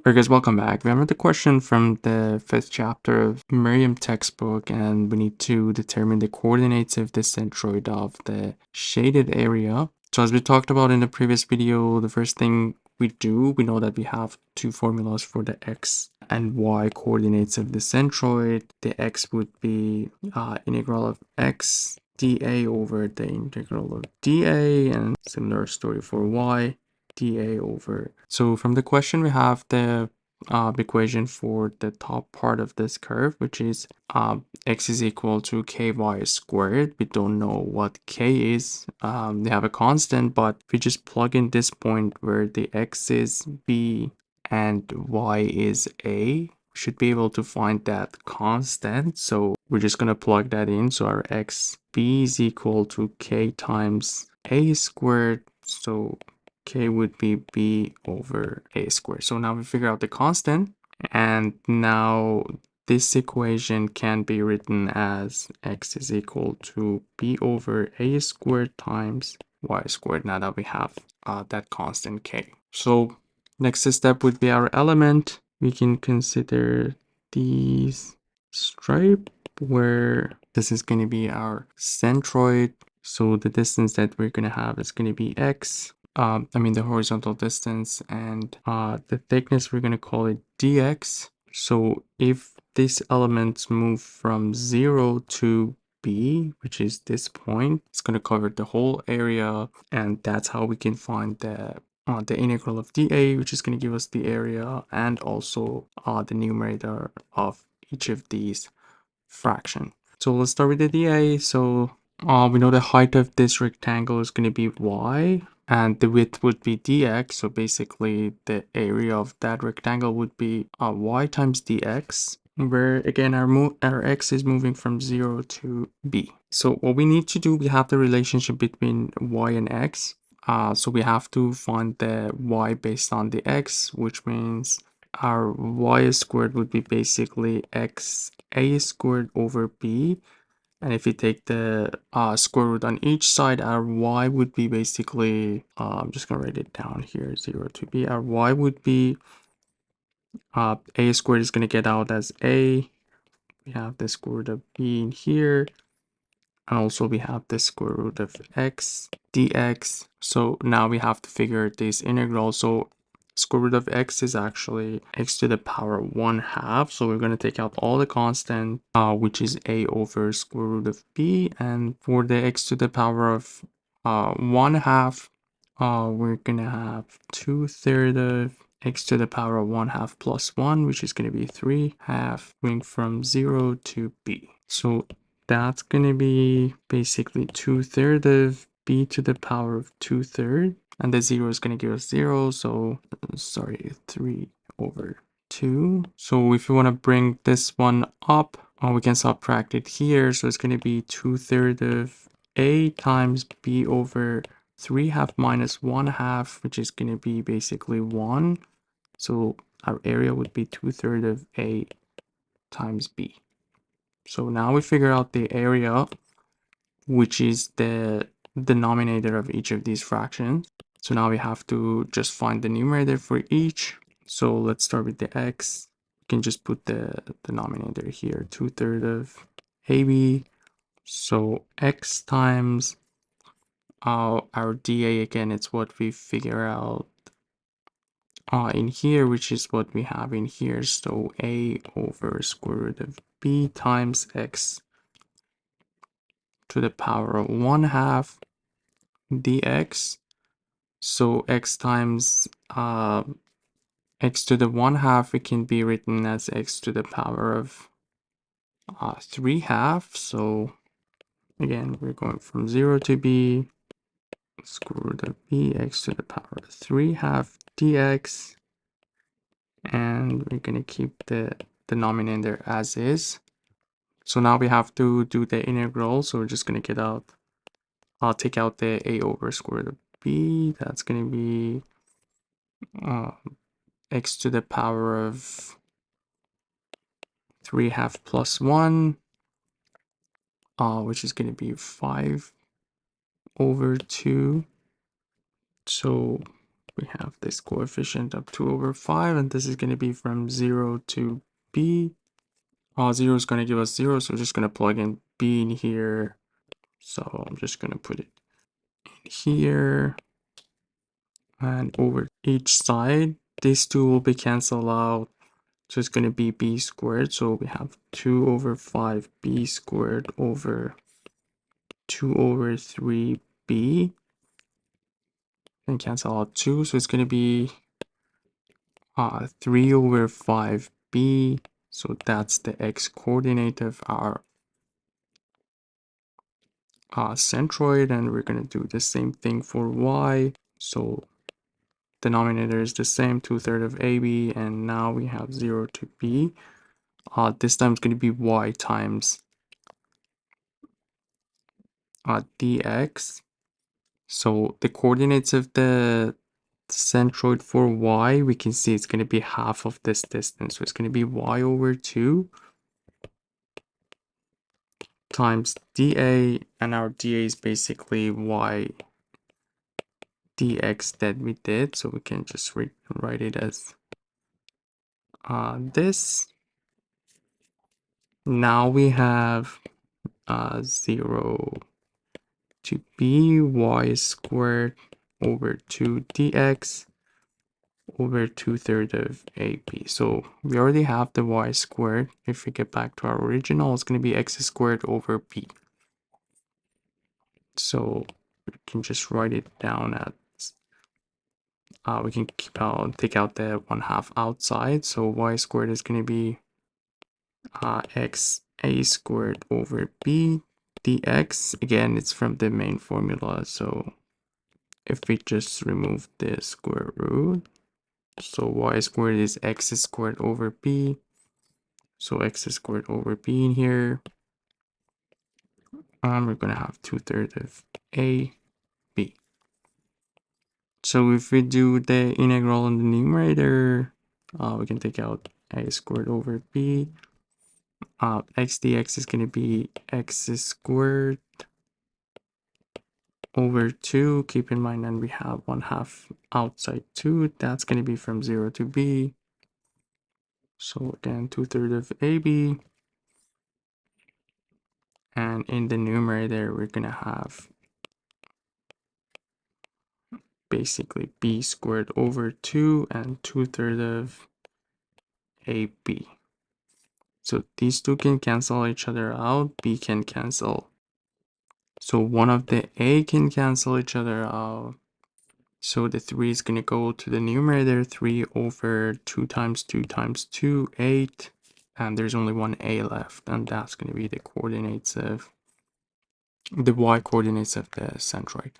Alright guys, welcome back. Remember the question from the 5th chapter of Meriam textbook, and we need to determine the coordinates of the centroid of the shaded area. So as we talked about in the previous video, the first thing we know that we have two formulas for the x and y coordinates of the centroid. The x would be integral of x dA over the integral of dA, and similar story for y. dA over. So from the question we have the equation for the top part of this curve, which is x is equal to ky squared. We don't know what k is. They have a constant, but if we just plug in this point where the x is b and y is a, we should be able to find that constant. So we're just going to plug that in. So our x b is equal to k times a squared. So k would be b over a squared. So now we figure out the constant, and now this equation can be written as x is equal to b over a squared times y squared, now that we have that constant k. So next step would be our element. We can consider these stripe where this is going to be our centroid. So the distance that we're going to have is going to be x. The horizontal distance, and the thickness, we're going to call it dx. So if this element move from 0 to b, which is this point, it's going to cover the whole area, and that's how we can find the integral of dA, which is going to give us the area and also the numerator of each of these fraction. So let's start with the dA. So we know the height of this rectangle is going to be y, and the width would be dx. So basically the area of that rectangle would be y times dx, where again our x is moving from 0 to b. So what we need to do, we have the relationship between y and x. So we have to find the y based on the x, which means our y squared would be basically x a squared over b. And if we take the square root on each side, our y would be basically, I'm just going to write it down here, 0 to b. Our y would be, a squared is going to get out as a. We have the square root of b in here. And also we have the square root of x dx. So now we have to figure this integral. So square root of x is actually x to the power 1/2. So we're going to take out all the constant, which is a over square root of b. And for the x to the power of 1/2, we're going to have 2/3 of x to the power of 1/2 plus 1, which is going to be 3/2, going from 0 to b. So that's going to be basically 2/3 of b to the power of 2/3. And the 0 is going to give us 0. So, sorry, 3 over 2. So if you want to bring this one up, we can subtract it here. So it's going to be 2/3 of a times b over 3/2 minus 1/2, which is going to be basically 1. So our area would be 2/3 of a times b. So now we figure out the area, which is the denominator of each of these fractions. So now we have to just find the numerator for each. So let's start with the x. We can just put the denominator here, 2/3 of AB. So x times our dA, again, it's what we figure out in here, which is what we have in here. So a over square root of b times x to the power of 1/2 dx. So x times x to the 1/2, it can be written as x to the power of 3/2. So again, we're going from 0 to b, square root of b, x to the power of 3/2 dx. And we're going to keep the denominator as is. So now we have to do the integral. So we're just going to get out, I'll take out the a over square root of b. That's going to be x to the power of 3/2 plus 1, which is going to be 5 over 2. So we have this coefficient of 2 over 5, and this is going to be from 0 to b. 0 is going to give us 0, so we're just going to plug in b in here. So I'm just going to put it in here, and over each side, these two will be canceled out. So it's going to be b squared. So we have 2 over 5b squared over 2 over 3b, and cancel out 2. So it's going to be 3 over 5b. So that's the x coordinate of our centroid, and we're going to do the same thing for y. So denominator is the same, 2/3 of ab, and now we have 0 to b. This time it's going to be y times dx. So the coordinates of the centroid for y, we can see it's going to be half of this distance. So it's going to be y over 2 times dA, and our dA is basically y dx that we did. So we can just write it as this. Now we have 0 to b y squared over 2 dx over 2/3 of ab. So we already have the y squared. If we get back to our original, it's going to be x squared over b. So we can just write it down as we can take out the 1/2 outside. So y squared is going to be x a squared over b dx. Again, it's from the main formula. So if we just remove the square root, so y squared is x squared over b. So x squared over b in here. And we're going to have 2/3 of a b. So if we do the integral in the numerator, we can take out a squared over b. X dx is going to be x squared over 2. Keep in mind, and we have 1/2 outside 2. That's going to be from 0 to b. So again, 2/3 of ab. And in the numerator, we're going to have basically b squared over 2 and 2/3 of ab. So these two can cancel each other out. B can cancel. So one of the a can cancel each other out. So the 3 is going to go to the numerator. 3 over 2 times 2 times 2, 8. And there's only one a left. And that's going to be the coordinates of the y coordinates of the centroid.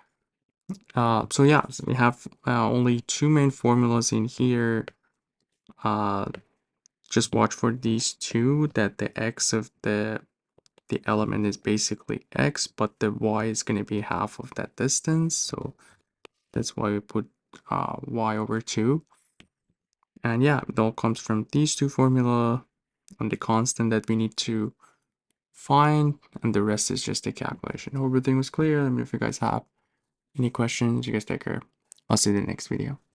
So yeah, so we have only two main formulas in here. Just watch for these two, that the x of the element is basically x, but the y is going to be half of that distance. So that's why we put y over 2. And yeah, it all comes from these two formula and the constant that we need to find, and the rest is just a calculation. Hope everything was clear. Let me know if you guys have any questions. You guys take care. I'll see you in the next video.